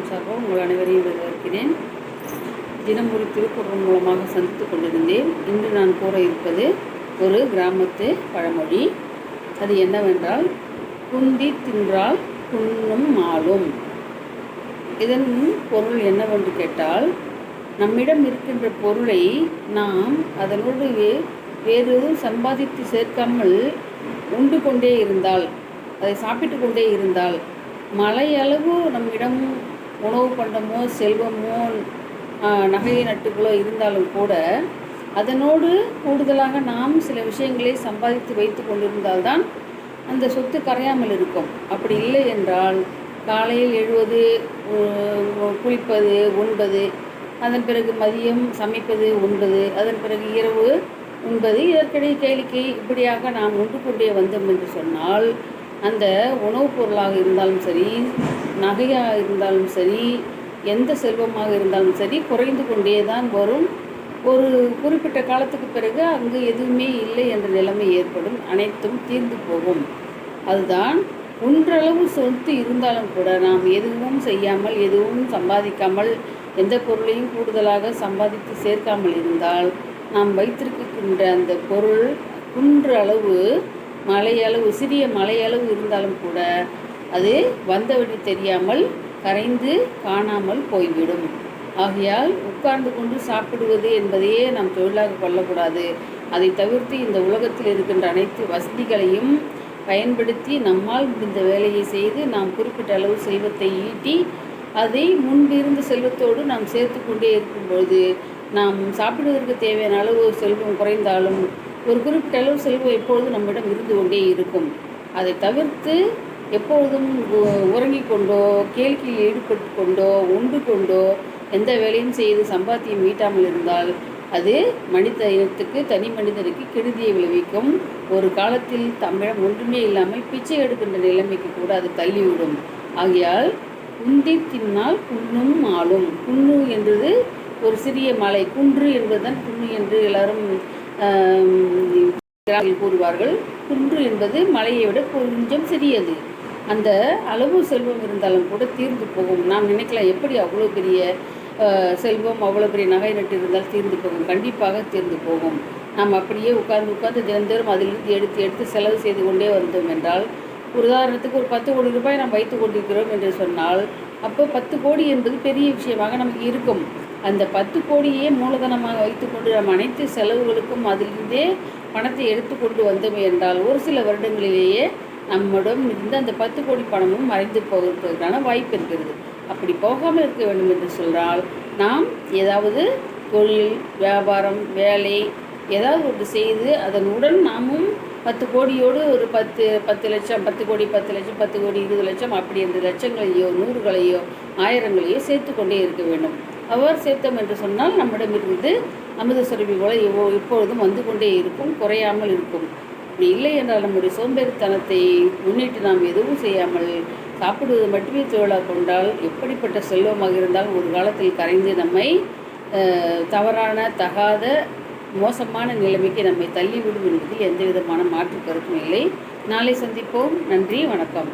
சார்பாக உங்கள் அனைவரையும் வரவேற்கிறேன். தினம் ஒரு திருக்குறள் மூலமாக சந்தித்துக் கொண்டிருந்தேன். இன்று நான் கூற இருப்பது ஒரு கிராமத்து பழமொழி. அது என்னவென்றால், குந்தி தின்றால் புண்ணும் ஆளும். இதன் பொருள் என்னவென்று கேட்டால், நம்மிடம் இருக்கின்ற பொருளை நாம் அதனோடு வேறு எதுவும் சம்பாதித்து சேர்க்காமல் உண்டு கொண்டே இருந்தால், அதை சாப்பிட்டு கொண்டே இருந்தால், மலையளவு நம்மிடம் உணவு பண்டமோ செல்வமோ நகை நட்டுகளோ இருந்தாலும் கூட அதனோடு கூடுதலாக நாம் சில விஷயங்களை சம்பாதித்து வைத்து கொண்டிருந்தால்தான் அந்த சொத்து கரையாமல் இருக்கும். அப்படி இல்லை என்றால் காலையில் எழுவது, குளிப்பது, உண்பது, அதன் பிறகு மதியம் சமைப்பது, உண்பது, அதன் பிறகு இரவு உண்பது, இதற்கிடையே கேளிக்கை, இப்படியாக நாம் உண்டு கொண்டே வந்தோம் என்று சொன்னால் அந்த உணவுப் பொருளாக இருந்தாலும் சரி, நகையாக இருந்தாலும் சரி, எந்த செல்வமாக இருந்தாலும் சரி குறைந்து கொண்டே தான் வரும். ஒரு குறிப்பிட்ட காலத்துக்கு பிறகு அங்கு எதுவுமே இல்லை என்ற நிலைமை ஏற்படும். அனைத்தும் தீர்ந்து போகும். அதுதான் ஒன்றளவு சொத்து இருந்தாலும் கூட நாம் எதுவும் செய்யாமல், எதுவும் சம்பாதிக்காமல், எந்த பொருளையும் கூடுதலாக சம்பாதித்து சேர்க்காமல் இருந்தால் நாம் வைத்திருக்கின்ற அந்த பொருள் குன்று அளவு, மலையளவு, சிறிய மலையளவு இருந்தாலும் கூட அது வந்த வழி தெரியாமல் கரைந்து காணாமல் போய்விடும். ஆகையால் உட்கார்ந்து கொண்டு சாப்பிடுவது என்பதையே நாம் தொழிலாக கொள்ளக்கூடாது. அதை தவிர்த்து இந்த உலகத்தில் இருக்கின்ற அனைத்து வசதிகளையும் பயன்படுத்தி நம்மால் முடிந்த வேலையை செய்து நாம் குறிப்பிட்ட அளவு செல்வத்தை ஈட்டி அதை முன்பிருந்த செல்வத்தோடு நாம் சேர்த்து கொண்டே இருக்கும்பொழுது நாம் சாப்பிடுவதற்கு தேவையான அளவு செல்வம் குறைந்தாலும் ஒரு குறிப்பிட்ட அளவு செல்வம் எப்பொழுதும் நம்மிடம் இருந்து கொண்டே இருக்கும். அதை தவிர்த்து எப்பொழுதும் உறங்கிக் கொண்டோ, கேளிக்கையில் ஈடுபட்டு கொண்டோ, உண்டு கொண்டோ எந்த வேலையும் செய்து சம்பாத்தியம் ஈட்டாமல் இருந்தால் அது மனித இனத்துக்கு, தனி மனிதனுக்கு கெடுதியை விளைவிக்கும். ஒரு காலத்தில் தம்மிடம் ஒன்றுமே இல்லாமல் பிச்சை எடுக்கின்ற நிலைமைக்கு கூட அது தள்ளிவிடும். ஆகையால் குந்தி தின்னால் புண்ணும் ஆளும். குன்னு என்றது ஒரு சிறிய மலை, குன்று என்பதுதான் குன்னு என்று எல்லாரும் கூறுவார்கள். குன்று என்பது மலையை விட கொஞ்சம் சிறியது. அந்த அளவு செல்வம் இருந்தாலும் கூட தீர்ந்து போகும். நாம் நினைக்கலாம், எப்படி அவ்வளோ பெரிய செல்வம், அவ்வளோ பெரிய நகை நட்டு இருந்தால் தீர்ந்து போகும்? கண்டிப்பாக தீர்ந்து போகும். நாம் அப்படியே உட்கார்ந்து தினந்தோறும் அதிலிருந்து எடுத்து செலவு செய்து கொண்டே வந்தோம் என்றால், ஒரு உதாரணத்துக்கு ஒரு 10 கோடி ரூபாய் நாம் வைத்து கொண்டிருக்கிறோம் என்று சொன்னால், அப்போ 10 கோடி என்பது பெரிய விஷயமாக நமக்கு இருக்கும். அந்த 10 கோடியே மூலதனமாக வைத்துக்கொண்டு நாம் அனைத்து செலவுகளுக்கும் அதிலிருந்தே பணத்தை எடுத்துக்கொண்டு வந்தோம் என்றால் ஒரு சில வருடங்களிலேயே நம்மிடம் இருந்த அந்த 10 கோடி பணமும் மறைந்து போகிறதுக்கான வாய்ப்பு இருக்கிறது. அப்படி போகாமல் இருக்க வேண்டும் என்று சொன்னால் நாம் ஏதாவது தொழில், வியாபாரம், வேலை ஏதாவது ஒன்று செய்து அதனுடன் நாமும் 10 கோடியோடு ஒரு 10 லட்சம், 10 கோடி 10 லட்சம், 10 கோடி 20 லட்சம், அப்படி என்ற லட்சங்களையோ நூறுகளையோ ஆயிரங்களையோ சேர்த்து கொண்டே இருக்க வேண்டும். அவர் சேர்த்தோம் என்று சொன்னால் நம்மிடமிருந்து அமுத சுரபி போல எப்பொழுதும் வந்து கொண்டே இருக்கும், குறையாமல் இருக்கும். அப்படி இல்லை என்றால் நம்முடைய சோம்பேறித்தனத்தை முன்னிட்டு நாம் எதுவும் செய்யாமல் சாப்பிடுவது மட்டுமே தொழிலாக கொண்டால் எப்படிப்பட்ட செல்வமாக இருந்தாலும் ஒரு காலத்தில் கரைந்து நம்மை தவறான, தகாத, மோசமான நிலைமைக்கு நம்மை தள்ளிவிடும் என்பதில் எந்த விதமான மாற்று கருத்தும் இல்லை. நாளை சந்திப்போம். நன்றி, வணக்கம்.